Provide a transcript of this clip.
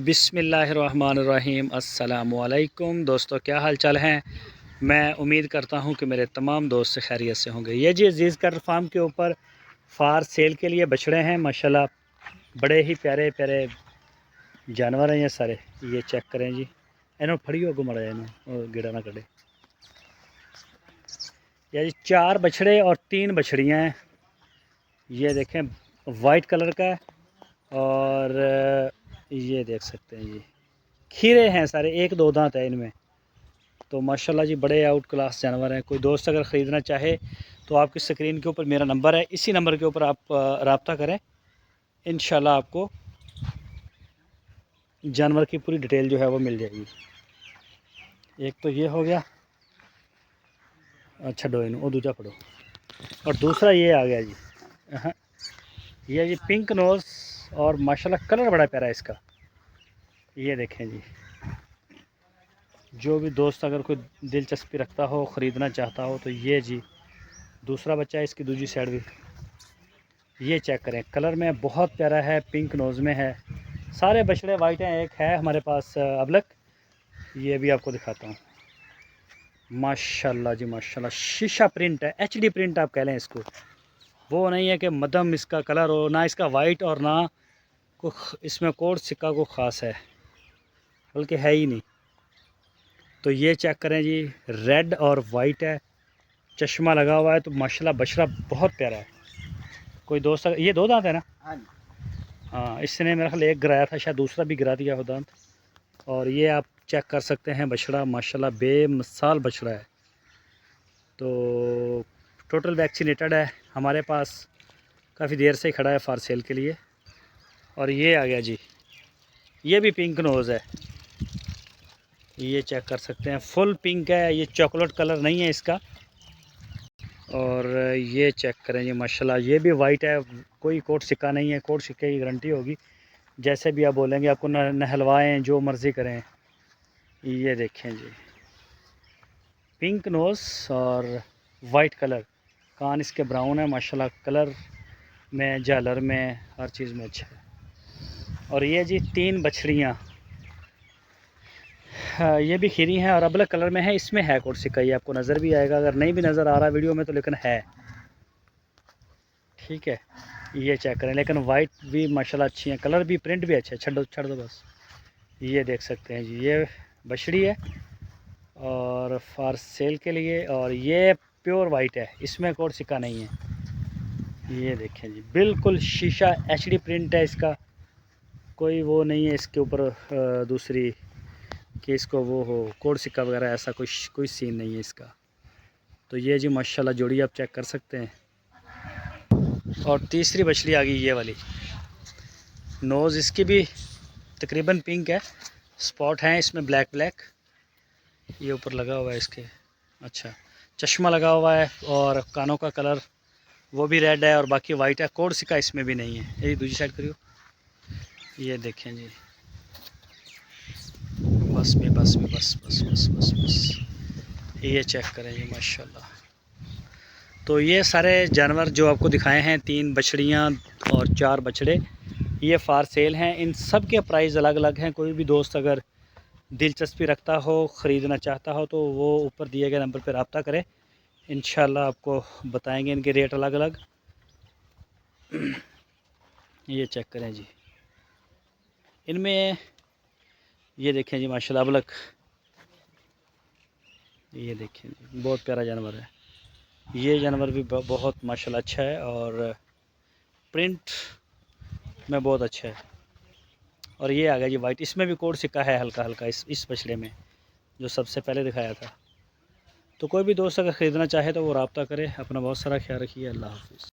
बिस्मिल्लाहिर्रहमानिर्रहीम। अस्सलामुअलैकुम दोस्तों, क्या हाल चाल हैं। मैं उम्मीद करता हूं कि मेरे तमाम दोस्त खैरियत से होंगे। ये जी अजीज़ कैटल फार्म के ऊपर फार सेल के लिए बछड़े हैं माशाल्लाह। बड़े ही प्यारे प्यारे जानवर हैं ये सारे। ये चेक करें जी, इन्हों फड़ियो घुमड़ा इन्हों गिड़ा ना कड़े। ये जी 4 बछड़े और 3 बछड़ियाँ हैं। ये देखें वाइट कलर का है और ये देख सकते हैं जी खीरे हैं सारे, 1-2 दांत है इनमें। तो माशाल्लाह जी बड़े आउट क्लास जानवर हैं। कोई दोस्त अगर ख़रीदना चाहे तो आपकी स्क्रीन के ऊपर मेरा नंबर है, इसी नंबर के ऊपर आप रब्ता करें। इंशाल्लाह आपको जानवर की पूरी डिटेल जो है वो मिल जाएगी। एक तो ये हो गया, अच्छा डो इन वो दूजा पढ़ो। और दूसरा ये आ गया जी, हाँ ये जी पिंक नोज़ और माशाल्लाह कलर बड़ा प्यारा है इसका। ये देखें जी, जो भी दोस्त अगर कोई दिलचस्पी रखता हो, ख़रीदना चाहता हो तो ये जी दूसरा बच्चा है इसकी दूसरी साइड भी। ये चेक करें, कलर में बहुत प्यारा है, पिंक नोज़ में है। सारे बछड़े वाइट हैं, एक है हमारे पास अबलक, ये भी आपको दिखाता हूँ। माशाल्लाह जी माशाल्लाह, शीशा प्रिंट है, एचडी प्रिंट आप कह लें इसको। वो नहीं है कि मध्यम इसका कलर हो, ना इसका वाइट और ना को इसमें कोड सिक्का को ख़ास है, बल्कि है ही नहीं। तो ये चेक करें जी, रेड और वाइट है, चश्मा लगा हुआ है। तो माशाल्लाह बछड़ा बहुत प्यारा है। कोई दोस्त ये 2 दांत है ना? हाँ, इसने मेरा ख्याल एक गिराया था, शायद दूसरा भी गिरा दिया हो दांत। और ये आप चेक कर सकते हैं बछड़ा माशाल्लाह बेमिसाल बछड़ा है। तो टोटल वैक्सीनेटेड है, हमारे पास काफ़ी देर से ही खड़ा है फॉर सेल के लिए। और ये आ गया जी, ये भी पिंक नोज़ है, ये चेक कर सकते हैं, फुल पिंक है, ये चॉकलेट कलर नहीं है इसका। और ये चेक करें जी माशाल्लाह, ये भी वाइट है, कोई कोट सिक्का नहीं है। कोट सिक्के की गारंटी होगी, जैसे भी आप बोलेंगे आपको नहलवाएँ, जो मर्ज़ी करें। ये देखें जी, पिंक नोज़ और वाइट कलर, कान इसके ब्राउन है माशाल्लाह, कलर में झालर में हर चीज़ में अच्छा है। और ये जी 3 बछड़ियाँ, हाँ, ये भी खीरी हैं और अबलग कलर में है। इसमें है कोट सिक्का, ये आपको नज़र भी आएगा, अगर नहीं भी नज़र आ रहा वीडियो में तो लेकिन है, ठीक है। ये चेक करें, लेकिन वाइट भी माशाल्लाह अच्छी है, कलर भी, प्रिंट भी अच्छा है। छड़ दो बस। ये देख सकते हैं जी, ये बछड़ी है और फॉर सेल के लिए। और ये प्योर वाइट है, इसमें कोट सिक्का नहीं है। ये देखें जी, बिल्कुल शीशा एचडी प्रिंट है इसका, कोई वो नहीं है इसके ऊपर दूसरी कि इसको वो हो कोड सिक्का वगैरह, ऐसा कोई सीन नहीं है इसका। तो ये जी माशाल्लाह जोड़ी आप चेक कर सकते हैं। और तीसरी बछड़ी आ गई ये वाली, नोज़ इसकी भी तकरीबन पिंक है, स्पॉट हैं इसमें ब्लैक ब्लैक, ये ऊपर लगा हुआ है इसके। अच्छा, चश्मा लगा हुआ है और कानों का कलर वो भी रेड है और बाकी वाइट है, कोड सिक्का इसमें भी नहीं है। ये दूसरी साइड करियो, ये देखें जी, बस में बस में बस बस बस बस बस। ये चेक करें जी माशाल्लाह। तो ये सारे जानवर जो आपको दिखाए हैं, 3 बछड़ियाँ और 4 बछड़े, ये फार सेल हैं। इन सब के प्राइस अलग अलग हैं। कोई भी दोस्त अगर दिलचस्पी रखता हो, ख़रीदना चाहता हो, तो वो ऊपर दिए गए नंबर पर रब्ता करें, इंशाल्लाह आपको बताएंगे इनके रेट अलग अलग। ये चेक करें जी, इनमें ये देखें जी माशाल्लाह अबलक, ये देखें जी बहुत प्यारा जानवर है। ये जानवर भी बहुत माशाल्लाह अच्छा है और प्रिंट में बहुत अच्छा है। और ये आ गया जी वाइट, इसमें भी कोड सिक्का है हल्का हल्का इस बछड़े में, जो सबसे पहले दिखाया था। तो कोई भी दोस्त अगर ख़रीदना चाहे तो वो रब्ता करे। अपना बहुत सारा ख्याल रखिए। अल्लाह हाफ़िज़।